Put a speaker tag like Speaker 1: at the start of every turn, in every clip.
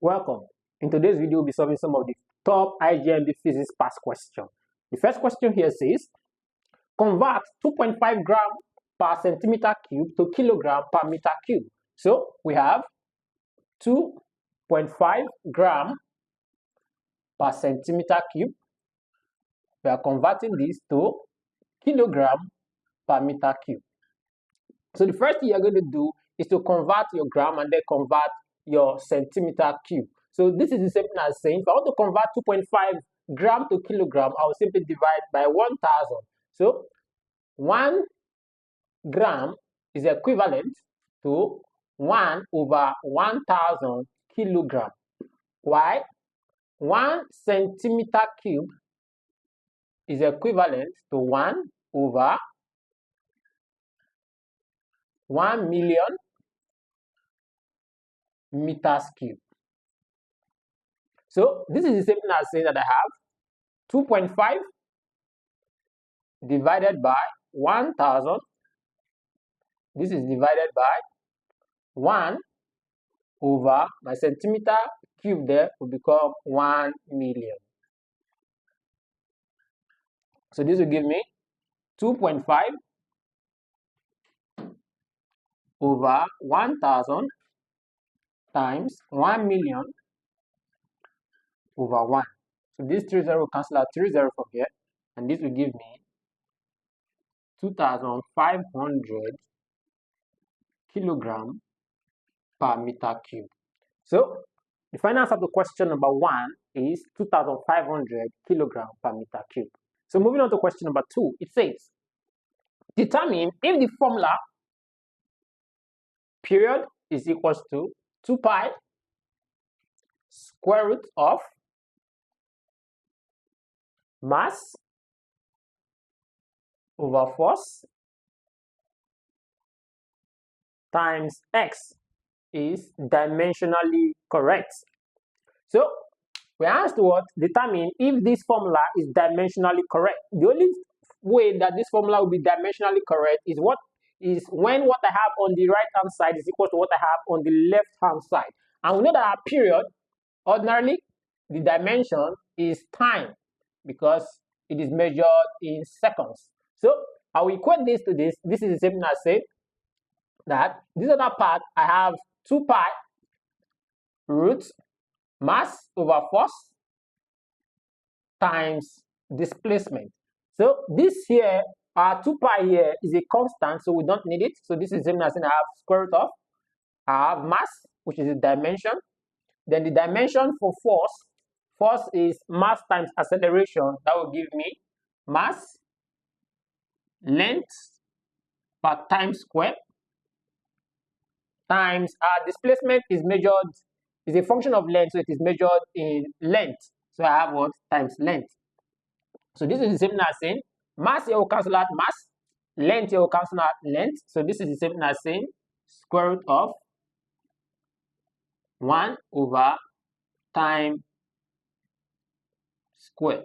Speaker 1: Welcome. In today's video, we'll be solving some of the top IJMB Physics past questions. The first question here says, convert 2.5 gram per centimeter cube to kilogram per meter cube. So we have 2.5 gram per centimeter cube. We are converting this to kilogram per meter cube. So the first thing you're going to do is to convert your gram and then convert your centimeter cube. So this is the same thing as saying, if I want to convert 2.5 gram to kilogram, I will simply divide by 1000. So 1 gram is equivalent to 1 over 1000 kilogram. Why? 1 centimeter cube is equivalent to 1 over 1 million meters cube. So this is the same thing as saying that I have 2.5 divided by 1000. This is divided by 1 over my centimeter cube there will become 1 million. So this will give me 2.5 over 1000 times 1 million over 1. So this 3 0 cancel out 3 0 from here, and this will give me 2500 kilogram per meter cube. So the final answer to question number 1 is 2500 kilogram per meter cube. So moving on to question number 2, it says, determine if the formula period is equals to 2 pi square root of mass over force times x is dimensionally correct. So we are asked to determine if this formula is dimensionally correct. The only way that this formula will be dimensionally correct is when what I have on the right hand side is equal to what I have on the left hand side. And we know that our period, ordinarily, the dimension is time because it is measured in seconds. So I will equate this to this. This is the same thing as say that this other part, I have 2 pi root mass over force times displacement. So this here, our 2 pi here is a constant, so we don't need it. So this is the same as saying I have square root of, I have mass, which is a dimension. Then the dimension for force is mass times acceleration. That will give me mass, length per time square, times displacement is measured, is a function of length, so it is measured in length. So I have what? Times length. So this is the same thing as saying mass here will cancel out mass, length here will cancel out length. So this is the same thing as saying square root of 1 over time square.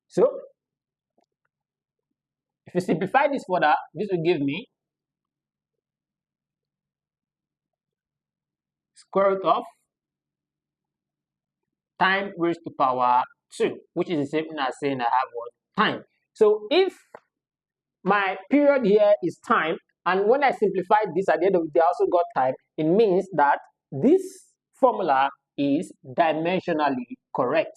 Speaker 1: So if you simplify this further, this will give me square root of time raised to power 2, which is the same thing as saying I have what? Time. So if my period here is time, and when I simplify this at the end of the day, I also got time, it means that this formula is dimensionally correct.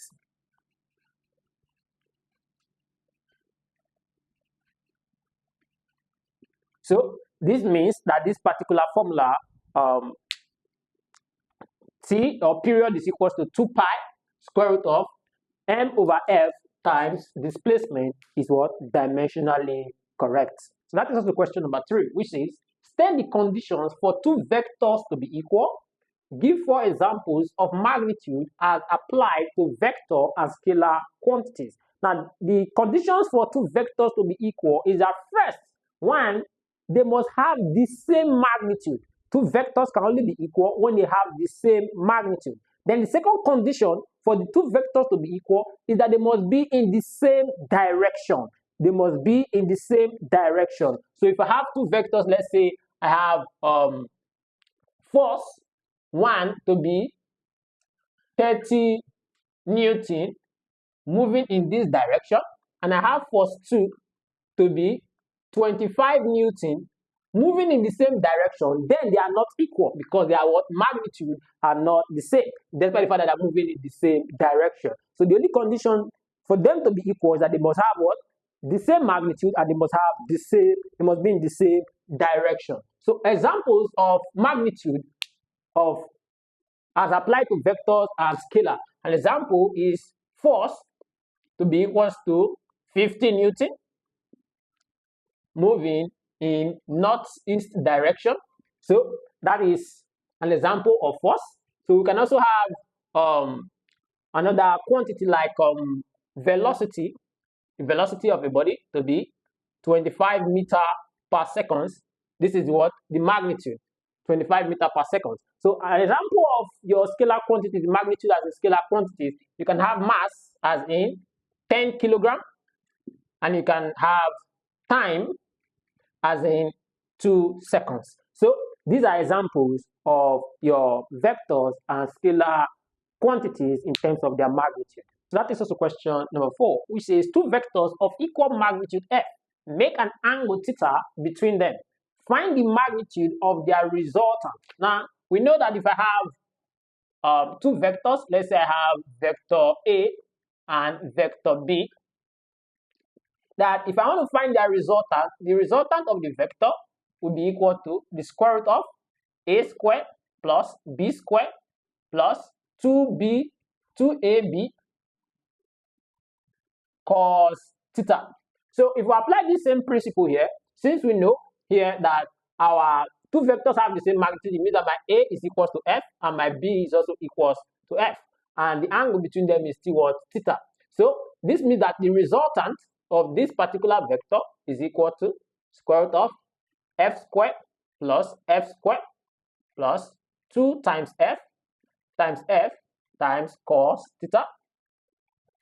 Speaker 1: So this means that this particular formula, T or period is equals to 2 pi square root of m over f times displacement is what? Dimensionally correct. So that is also question number 3, which is state the conditions for 2 vectors to be equal. Give 4 examples of magnitude as applied to vector and scalar quantities. Now, the conditions for 2 vectors to be equal is that first, one, they must have the same magnitude. 2 vectors can only be equal when they have the same magnitude. Then the second condition for the 2 vectors to be equal is that they must be in the same direction. They must be in the same direction. So if I have 2 vectors, let's say I have force 1 to be 30 Newton moving in this direction, and I have force 2 to be 25 Newton moving in the same direction, then they are not equal because their magnitude are not the same, despite the fact that they are moving in the same direction. So the only condition for them to be equal is that they must have what? The same magnitude, and they must be in the same direction. So examples of magnitude of as applied to vectors and scalar. An example is force to be equals to 50 Newton moving in northeast direction. So that is an example of force. So we can also have another quantity like velocity of a body to be 25 meter per second. This is what the magnitude, 25 meter per second. So an example of your scalar quantity, the magnitude as a scalar quantity, you can have mass as in 10 kilogram, and you can have time as in 2 seconds. So these are examples of your vectors and scalar quantities in terms of their magnitude. So that is also question number 4, which says two vectors of equal magnitude f make an angle theta between them. Find the magnitude of their resultant. Now we know that if I have two vectors, let's say I have vector A and vector B, that if I want to find their resultant, the resultant of the vector will be equal to the square root of a squared plus b squared plus 2ab cos theta. So if we apply this same principle here, since we know here that our two vectors have the same magnitude, it means that my a is equals to f and my b is also equals to f, and the angle between them is still what? Theta. So this means that the resultant of this particular vector is equal to square root of f squared plus f squared plus 2 times f times cos theta.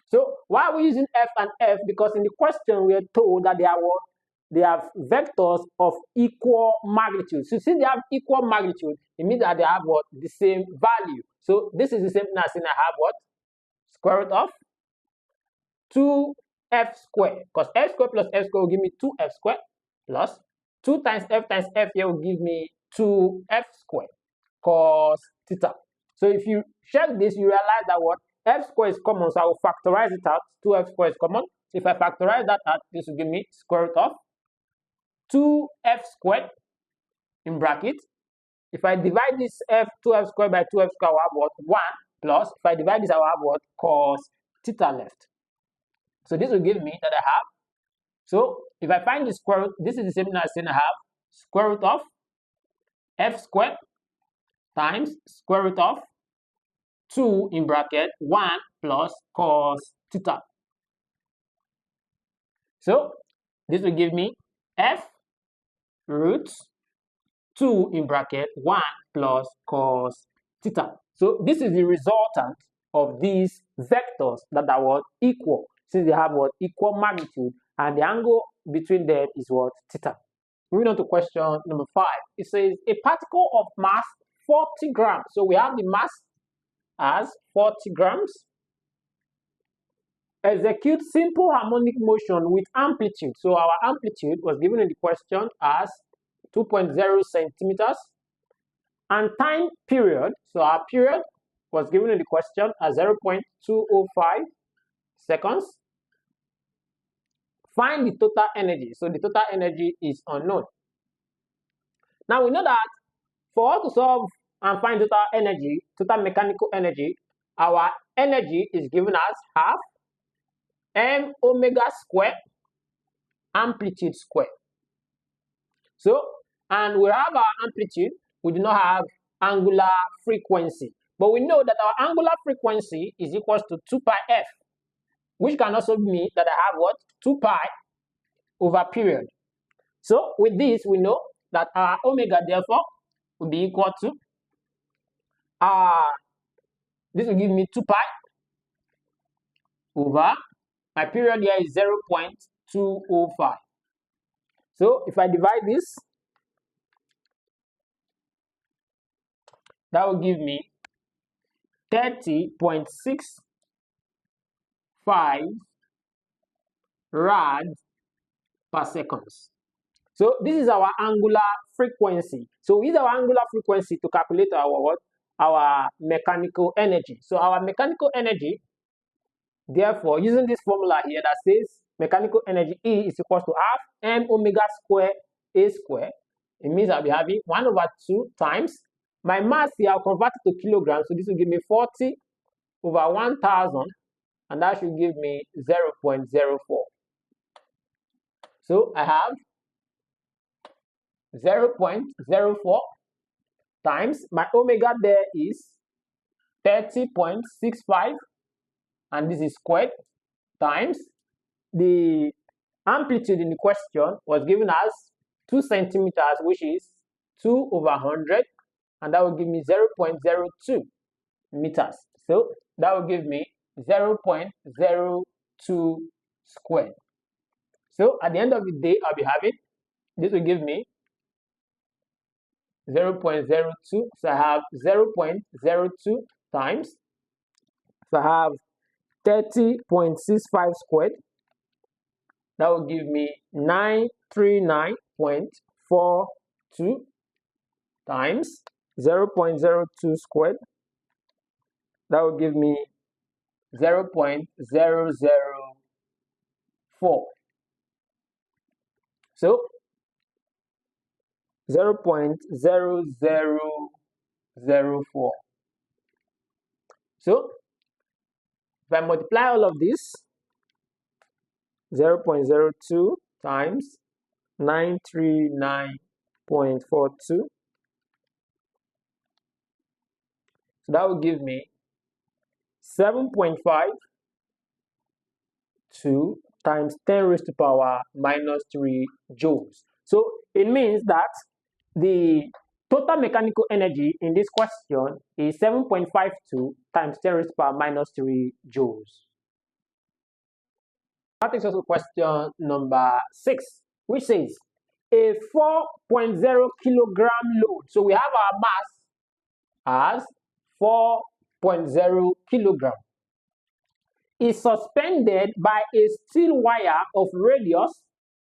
Speaker 1: So why are we using f and f? Because in the question we are told that they are what? They have vectors of equal magnitude. So since they have equal magnitude, it means that they have what? The same value. So this is the same thing as saying I have what? Square root of 2f squared, because f squared plus f squared will give me 2f squared plus 2 times f here will give me 2f squared cos theta. So if you check this, you realize that what? F squared is common, so I will factorize it out. 2f squared is common. So if I factorize that out, this will give me square root of 2f squared in bracket. If I divide this 2f squared by 2f squared, I will have what? 1 plus. If I divide this, I will have what? Cos theta left. So this will give me that I have. So if I find the square root, this is the same thing as saying I have square root of f squared times square root of 2 in bracket 1 plus cos theta. So this will give me f root 2 in bracket 1 plus cos theta. So this is the resultant of these vectors that are what? Equal, since they have what? Equal magnitude, and the angle between them is what? Theta. Moving on to question number 5. It says a particle of mass 40 grams. So we have the mass as 40 grams. Execute simple harmonic motion with amplitude. So our amplitude was given in the question as 2.0 centimeters. And time period, so our period was given in the question as 0.205 seconds. Find the total energy. So the total energy is unknown. Now we know that for us to solve and find total energy, total mechanical energy, our energy is given as half m omega squared amplitude squared. So, and we have our amplitude, we do not have angular frequency. But we know that our angular frequency is equal to 2 pi f, which can also mean that I have what? 2 pi over period. So with this, we know that our omega therefore will be equal to this will give me 2 pi over my period here is 0.205. So if I divide this, That will give me 30.65 rad per seconds. So this is our angular frequency. So we use our angular frequency to calculate our what? Our mechanical energy. So our mechanical energy, therefore, using this formula here that says mechanical energy E is equal to half m omega square A square. It means I'll be having 1/2 times my mass here. I'll convert it to kilograms. So this will give me 40/1000, and that should give me 0.04. So I have 0.04 times my omega there is 30.65, and this is squared, times the amplitude in the question was given as 2 centimeters, which is 2/100, and that will give me 0.02 meters. So that will give me 0.02 squared. So at the end of the day, I'll be having, this will give me 0.02. So I have 0.02 times, so I have 30.65 squared. That will give me 939.42 times 0.02 squared. That will give me 0.004. So 0.0004. So if I multiply all of this, 0.02 times 939.42, so that will give me 7.52 times 10 raised to power minus 3 joules. So it means that the total mechanical energy in this question is 7.52 times 10 raised to power minus 3 joules. That takes us to question number 6, which says a 4.0 kilogram load. So we have our mass as 4.0 kilogram. Is suspended by a steel wire of radius.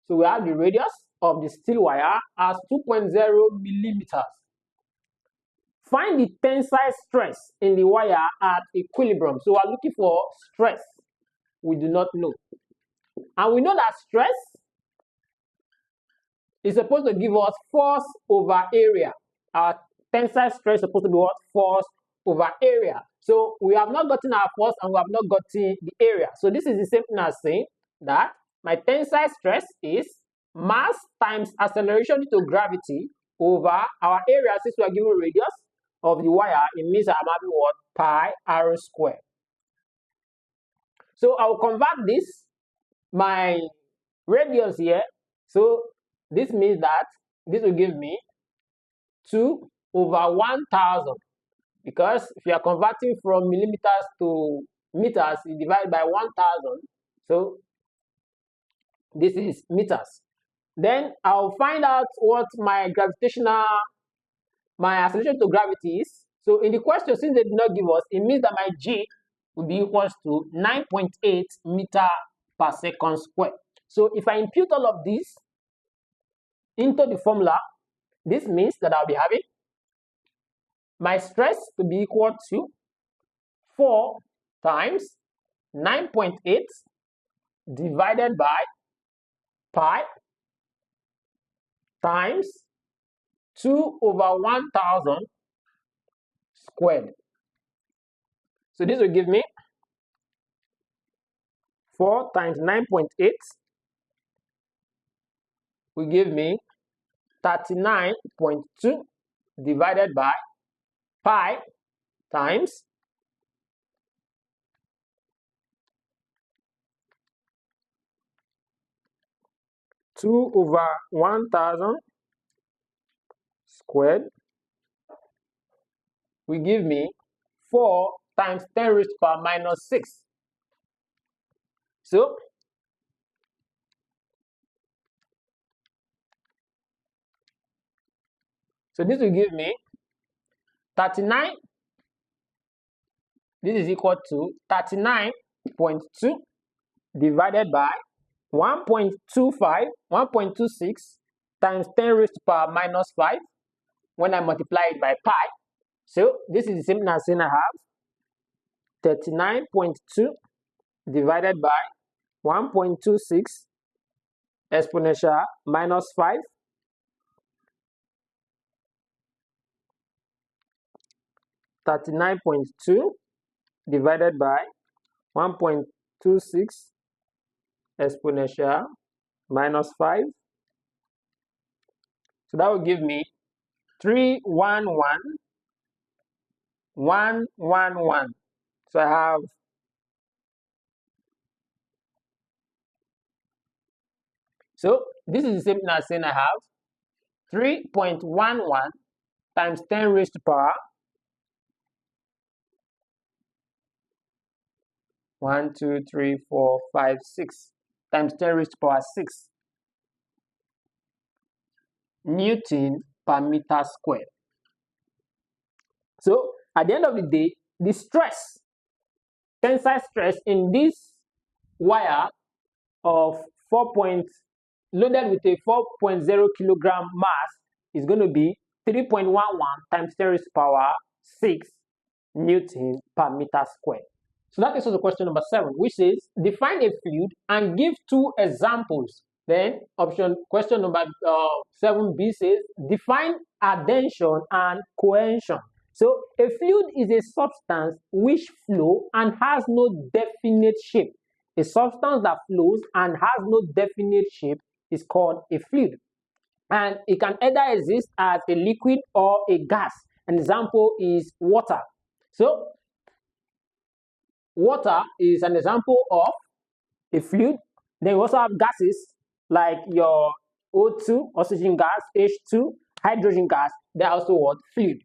Speaker 1: So we have the radius of the steel wire as 2.0 millimeters. Find the tensile stress in the wire at equilibrium. So we're looking for stress. We do not know. And we know that stress is supposed to give us force over area. Our tensile stress is supposed to be what? Force over area. So we have not gotten our force and we have not gotten the area. So this is the same thing as saying that my tensile stress is mass times acceleration due to gravity over our area. Since we are given radius of the wire, it means I'm having what? Pi r square. So I will convert this, my radius here. So this means that this will give me 2/1000, because if you are converting from millimeters to meters, you divide by 1000. So this is meters. Then I'll find out what my acceleration to gravity is. So in the question, since they did not give us, it means that my G will be equals to 9.8 meter per second square. So if I impute all of this into the formula, this means that I'll be having my stress to be equal to 4 times 9.8 divided by pi times 2/1000 squared. So this will give me 4 times 9.8 will give me 39.2 divided by pi times 2/1000 squared will give me 4 times 10 raised to power minus 6. So this will give me 39, this is equal to 39.2 divided by 1.25, 1.26 times 10 raised to power minus 5 when I multiply it by pi. So this is the same as saying I have 39.2 divided by 1.26 exponential minus 5 39.2 divided by 1.26 exponential minus 5. So that will give me 311,111. So I have this is the same thing as saying I have 3.11 times 10 raised to power 1, 2, 3, 4, 5, 6 times 10 raised to power 6 Newton per meter squared. So at the end of the day, the stress, tensile stress in this wire of loaded with a 4.0 kilogram mass is going to be 3.11 times 10 raised to power 6 Newton per meter squared. So that is also question number 7, which says define a fluid and give 2 examples. Then question number 7b says define adhesion and cohesion. So a fluid is a substance which flows and has no definite shape. A substance that flows and has no definite shape is called a fluid. And it can either exist as a liquid or a gas. An example is water. So water is an example of a fluid. Then we also have gases like your O2, oxygen gas, H2, hydrogen gas. They are also what? Fluid.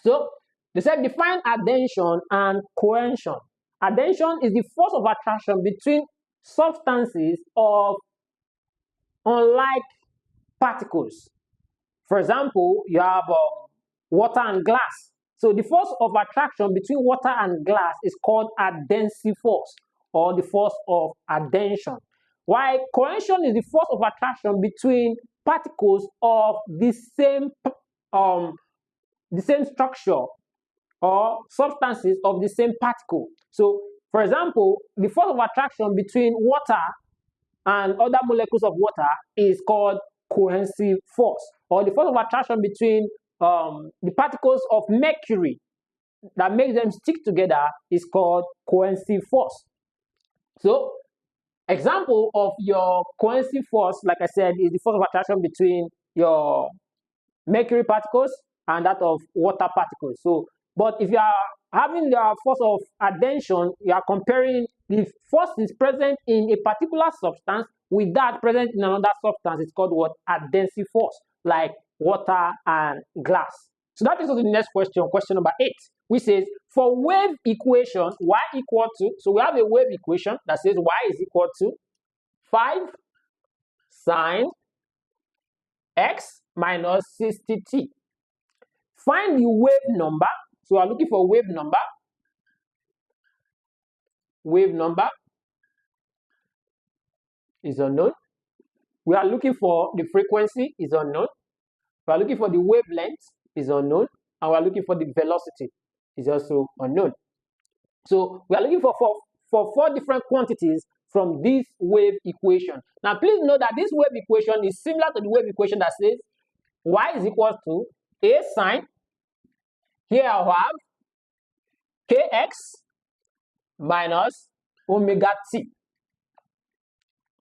Speaker 1: So they said define adhesion and cohesion. Adhesion is the force of attraction between substances of unlike particles. For example, you have water and glass. So the force of attraction between water and glass is called adhesive force or the force of adhesion. While cohesion is the force of attraction between particles of the same structure or substances of the same particle. So, for example, the force of attraction between water and other molecules of water is called cohesive force, or the force of attraction between the particles of mercury that makes them stick together is called cohesive force. So, example of your cohesive force, like I said, is the force of attraction between your mercury particles and that of water particles. So, but if you are having the force of adhesion, you are comparing the force is present in a particular substance with that present in another substance. It's called what? Adhesive force, like water and glass. So that is also the next question, question number 8, which says for wave equation y equal to, so we have a wave equation that says y is equal to 5 sine x minus 60t. Find the wave number. So we are looking for wave number. Wave number is unknown. We are looking for the frequency is unknown. We are looking for the wavelength is unknown. And we are looking for the velocity is also unknown. So we are looking for 4 different quantities from this wave equation. Now please note that this wave equation is similar to the wave equation that says y is equal to a sine. Here I have kx minus omega t.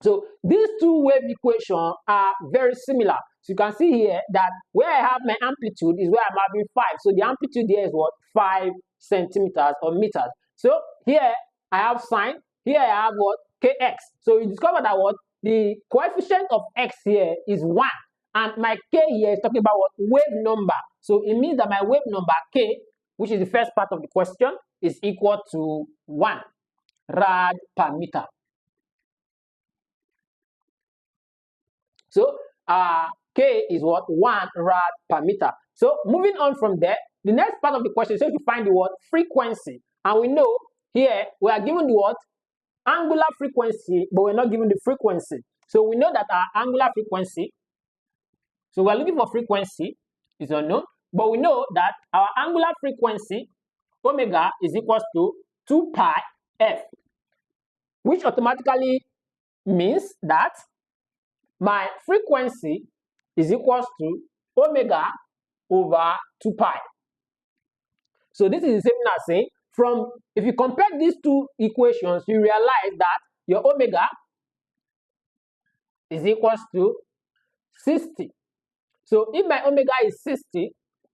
Speaker 1: So these 2 wave equations are very similar. So you can see here that where I have my amplitude is where I'm having 5. So the amplitude here is what? 5 centimeters or meters. So here I have sine. Here I have what? Kx. So you discover that what? The coefficient of x here is 1. And my k here is talking about what? Wave number. So it means that my wave number k, which is the first part of the question, is equal to 1 rad per meter. So k is what? 1 rad per meter. So moving on from there, the next part of the question says to find the what? Frequency. And we know here we are given the what? Angular frequency, but we're not given the frequency. So we know that our angular frequency, so we're looking for frequency, is unknown, but we know that our angular frequency, omega, is equals to 2 pi f, which automatically means that my frequency is equals to omega over 2 pi. So this is the same as saying, if you compare these two equations, you realize that your omega is equals to 60. So if my omega is 60,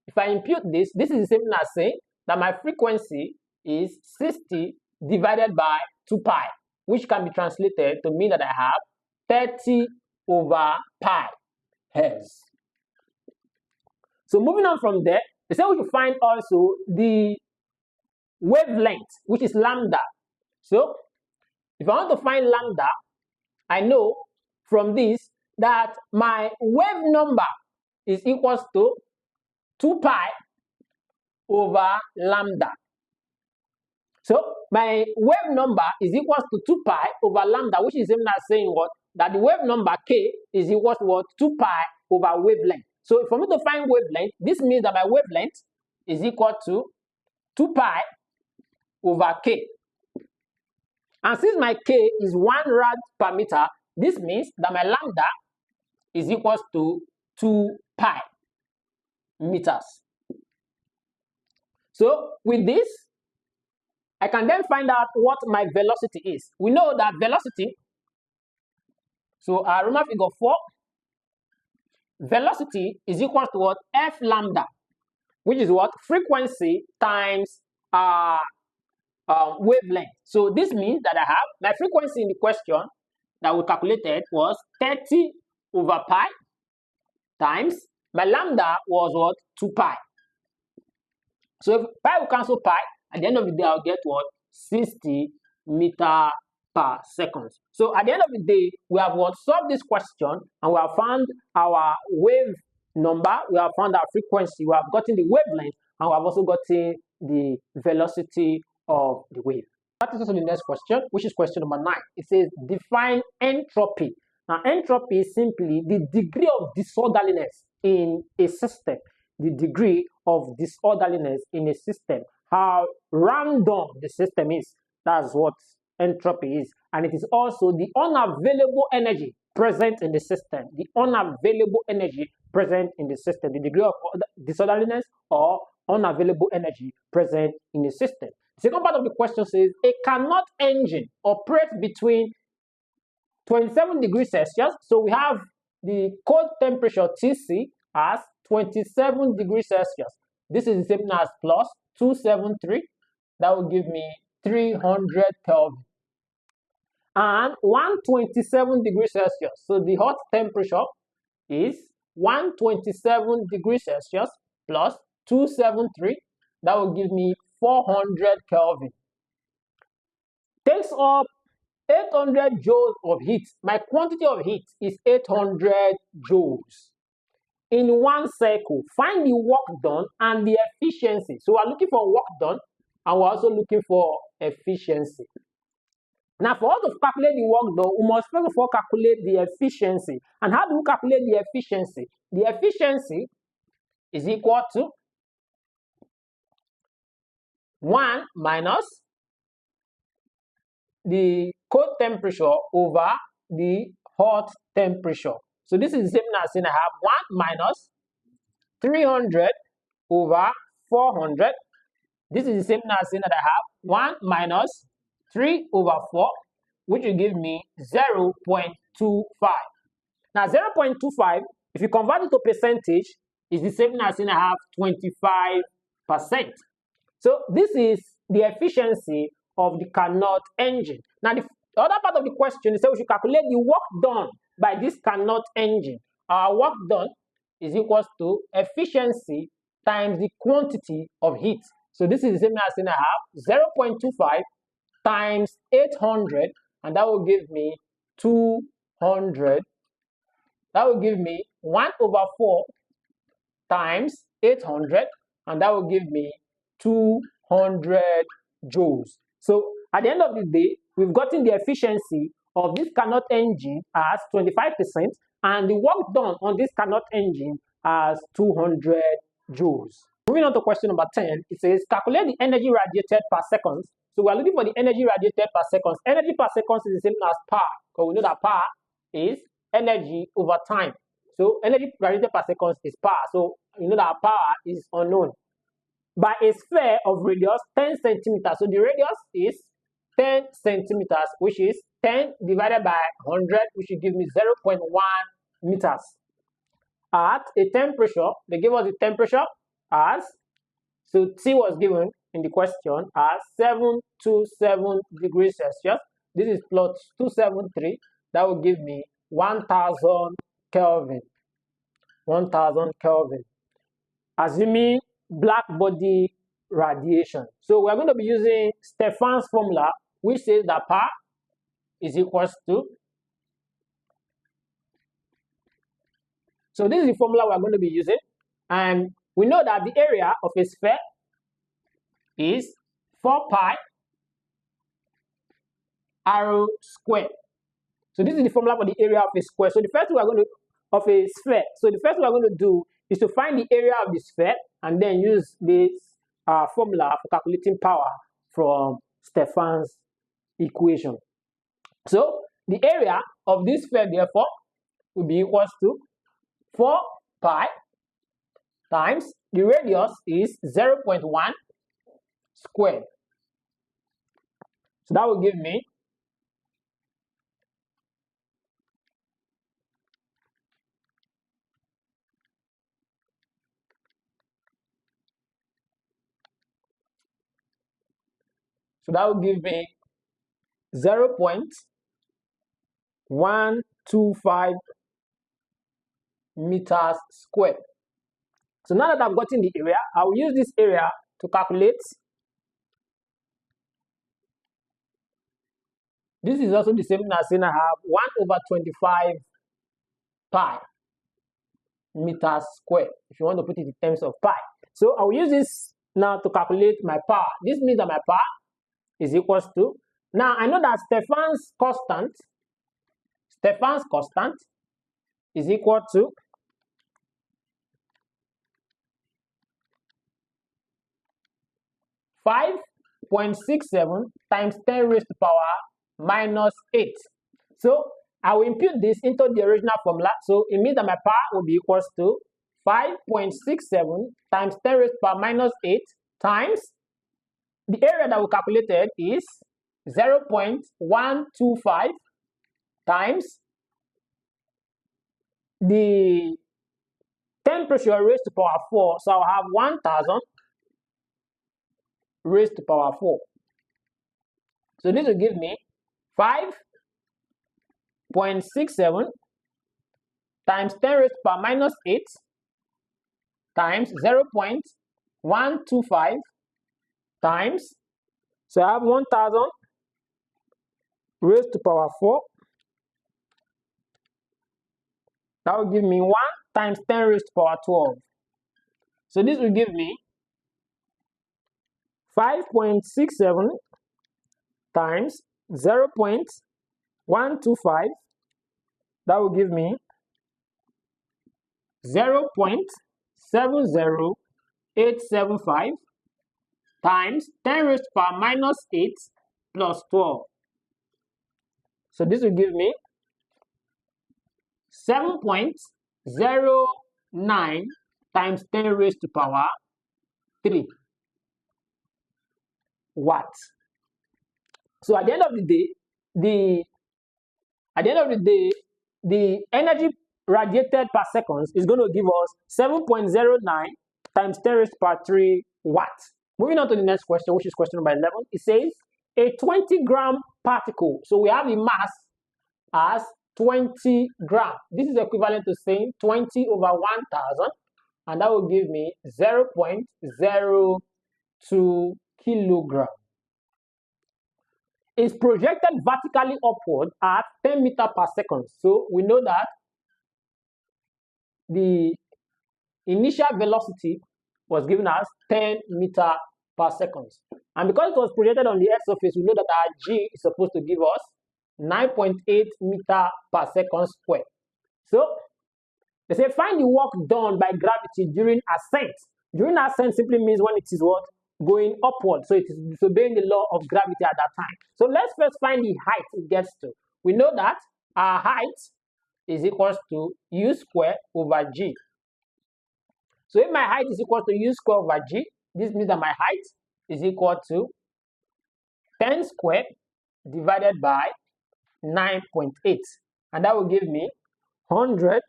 Speaker 1: if I impute this, this is the same as saying that my frequency is 60 divided by 2 pi, which can be translated to mean that I have 30 over pi hertz. So moving on from there, they say we should find also the wavelength, which is lambda. So if I want to find lambda, I know from this that my wave number is equals to 2 pi over lambda. So my wave number is equals to 2 pi over lambda, which is same as saying what? That the wave number k is equals to what? 2 pi over wavelength. So for me to find wavelength, this means that my wavelength is equal to 2 pi over k. And since my k is 1 rad per meter, this means that my lambda is equals to 2 pi meters. So with this, I can then find out what my velocity is. We know that velocity, so remember figure 4, velocity is equal to what? F lambda, which is what? Frequency times wavelength. So this means that I have my frequency in the question that we calculated was 30 over pi times my lambda was what? 2 pi. So if pi will cancel pi, at the end of the day I'll get what? 60 meter per second. So at the end of the day, we have what? Solved this question, and we have found our wave number, we have found our frequency, we have gotten the wavelength, and we have also gotten the velocity of the wave. That is also the next question, which is question number 9. It says define entropy. Now entropy is simply the degree of disorderliness in a system. The degree of disorderliness in a system. How random the system is. That's what entropy is. And it is also the unavailable energy present in the system. The unavailable energy present in the system. The degree of disorderliness or unavailable energy present in the system. The second part of the question says a Carnot engine operates between 27 degrees Celsius. So we have the cold temperature Tc as 27 degrees Celsius. This is the same as plus 273. That will give me 300 Kelvin. And 127 degrees Celsius. So the hot temperature is 127 degrees Celsius plus 273. That will give me 400 Kelvin. Takes up 800 joules of heat. My quantity of heat is 800 joules. In one cycle, find the work done and the efficiency. So we're looking for work done and we're also looking for efficiency. Now, for us to calculate the work done, we must first of all calculate the efficiency. And how do we calculate the efficiency? The efficiency is equal to 1 minus the cold temperature over the hot temperature. So this is the same as saying I have 1 minus 300 over 400. This is the same as saying that I have 1 minus 3 over 4, which will give me 0.25. Now 0.25, if you convert it to percentage, is the same as saying I have 25%. So this is the efficiency of the Carnot engine. Now the other part of the question is that we should calculate the work done by this Carnot engine. Our work done is equals to efficiency times the quantity of heat. So this is the same as saying I have 0.25 times 800, and that will give me 200. That will give me 1 over 4 times 800, and that will give me 200 joules. So at the end of the day, we've gotten the efficiency of this Carnot engine as 25% and the work done on this Carnot engine as 200 joules. Moving on to question number 10, it says calculate the energy radiated per second. So we're looking for the energy radiated per second. Energy per second is the same as power, because we know that power is energy over time. So energy radiated per second is power. So you know that power is unknown. By a sphere of radius 10 centimeters. So the radius is 10 centimeters, which is 10 divided by 100, which will give me 0.1 meters. At a temperature, they give us the temperature as, so T was given in the question as 727 degrees Celsius. This is plot 273. That will give me 1000 Kelvin. 1000 Kelvin. Assuming black body radiation. So we're going to be using Stefan's formula, which says that power is equals to. So this is the formula we're going to be using, and we know that the area of a sphere is 4 pi r squared. So this is the formula for the area of a square. So the first thing we're going to of a sphere. So the first thing we're going to do is to find the area of the sphere and then use this formula for calculating power from Stefan's equation. So the area of this sphere therefore will be equals to 4 pi times the radius is 0.1 squared. So that will give me So that will give me 0.125 meters squared. So now that I've gotten the area, I will use this area to calculate. This is also the same thing as saying I have 1/25 pi meters squared, if you want to put it in terms of pi. So I will use this now to calculate my power. This means that my power is equals to, now I know that Stefan's constant is equal to (5.67) times 10 raised to power minus 8. So I will impute this into the original formula. So it means that my power will be equals to 5.67 times 10 raised to power minus 8 times the area that we calculated is 0.125 times the temperature raised to power 4. So I'll have 1000 raised to power 4. So this will give me 5.67 times 10 raised to power minus 8 times 0.125 times, so I have 1000 raised to power 4. That will give me 1 times 10 raised to power 12. So this will give me 5.67 times 0.125. That will give me 0.70875 times 10 raised to power minus 8 plus 12. So this will give me 7.09 times 10 raised to power 3 watts. So at the end of the day, the energy radiated per second is going to give us 7.09 times 10 raised to power 3 watts. Moving on to the next question, which is question number 11. It says a 20-gram particle. So we have the mass as 20 gram. This is equivalent to saying 20 over 1000, and that will give me 0.02 kilogram. It's projected vertically upward at 10 meters per second. So we know that the initial velocity was given as 10 meter per second. And because it was projected on the Earth surface, we know that our G is supposed to give us 9.8 meter per second square. So they say find the work done by gravity during ascent. During ascent simply means when it is what? Going upward. So it is disobeying the law of gravity at that time. So let's first find the height it gets to. We know that our height is equal to u square over g. So if my height is equal to u square over g, this means that my height is equal to 10 squared divided by 9.8. And that will give me 100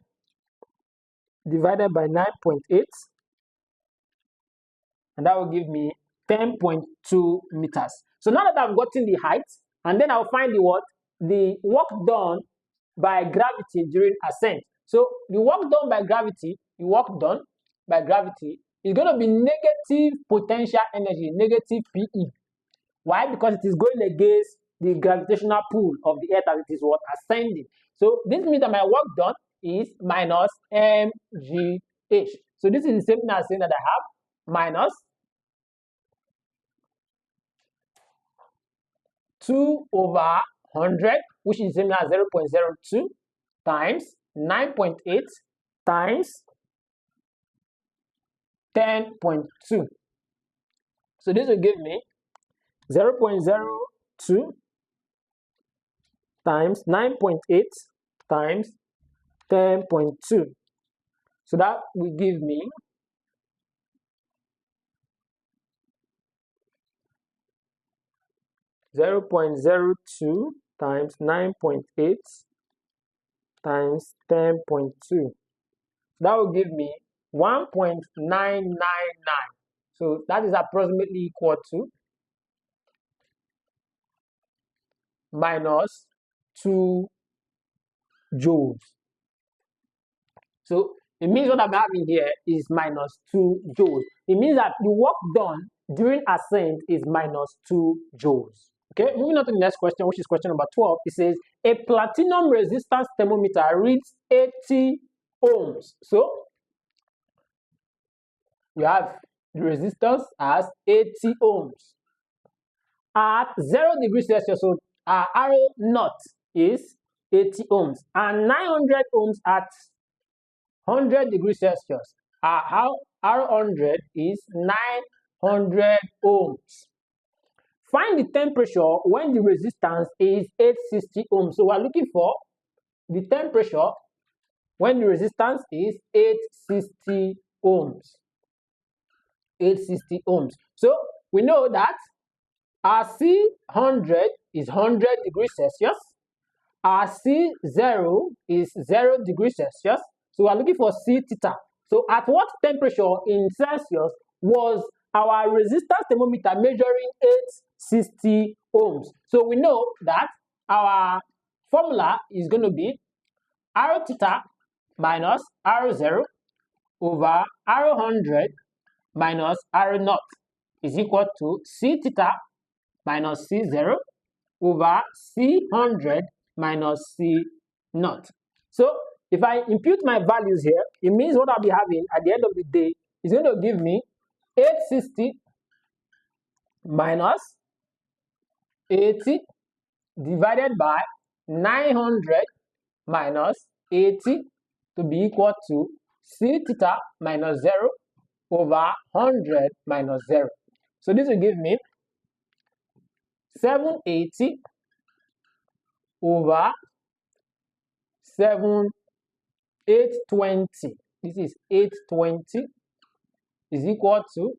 Speaker 1: divided by 9.8. And that will give me 10.2 meters. So now that I've gotten the height, and then I'll find the what? The work done by gravity during ascent. So the work done by gravity is going to be negative potential energy, negative PE. Why? Because it is going against the gravitational pull of the Earth as it is what? Ascending. So this means that my work done is minus mgh. So this is the same thing as saying that I have minus 2 over 100, which is the same as 0.02 times 9.8 times 10.2. So this will give me 0.02 times 9.8 times 10.2. So that will give me 0.02 times 9.8 times 10.2. That will give me 1.999. So that is approximately equal to minus 2 joules. So it means what I'm having here is minus 2 joules. It means that the work done during ascent is minus 2 joules. Okay, moving on to the next question, which is question number 12. It says a platinum resistance thermometer reads 80 ohms. So you have the resistance as 80 ohms at 0 degrees Celsius. So our R naught is 80 ohms, and 900 ohms at 100 degrees Celsius. Our R100 is 900 ohms. Find the temperature when the resistance is 860 ohms. So we're looking for the temperature when the resistance is 860 ohms. 860 ohms. So we know that our C100 is 100 degrees Celsius. Our C0 is 0 degrees Celsius. So we're looking for C theta. So at what temperature in Celsius was our resistance thermometer measuring 860 ohms? So we know that our formula is going to be R theta minus R0 over R100 minus R0 is equal to C theta minus C0 over C100 minus C0. So if I impute my values here, it means what I'll be having at the end of the day is going to give me 860 minus 80 divided by 900 minus 80 to be equal to C theta minus 0 over 100 minus 0. So this will give me 780 over 820. This is 820 is equal to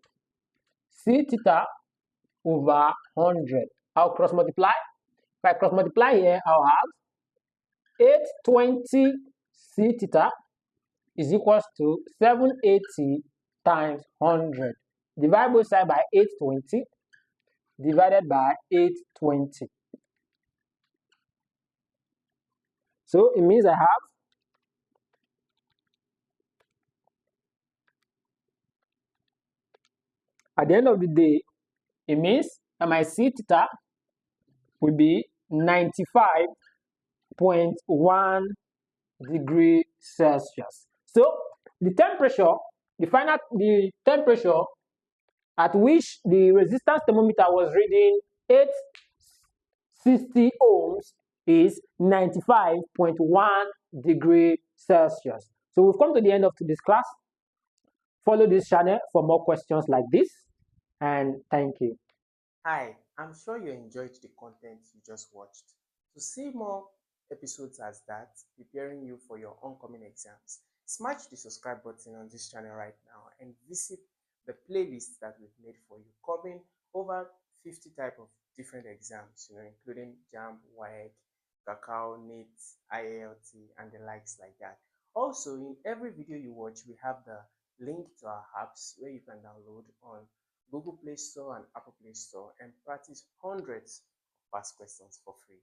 Speaker 1: C theta over 100. I'll cross multiply. If I cross multiply here, I'll have 820 C theta is equal to 780 times 100. Divide both sides by 820 divided by 820. So it means I have at the end of the day, it means that my C theta will be 95.1 degrees Celsius. So the temperature the temperature at which the resistance thermometer was reading 860 ohms is 95.1 degrees Celsius. So we've come to the end of today's class. Follow this channel for more questions like this, and thank you.
Speaker 2: Hi, I'm sure you enjoyed the content you just watched. To see more episodes as that, preparing you for your oncoming exams, smash the subscribe button on this channel right now and visit the playlist that we've made for you, covering over 50 type of different exams, including JAMB, WAEC, Cacao, NEET, IALT, and the likes like that. Also, in every video you watch, we have the link to our apps where you can download on Google Play Store and Apple Play Store and practice hundreds of past questions for free.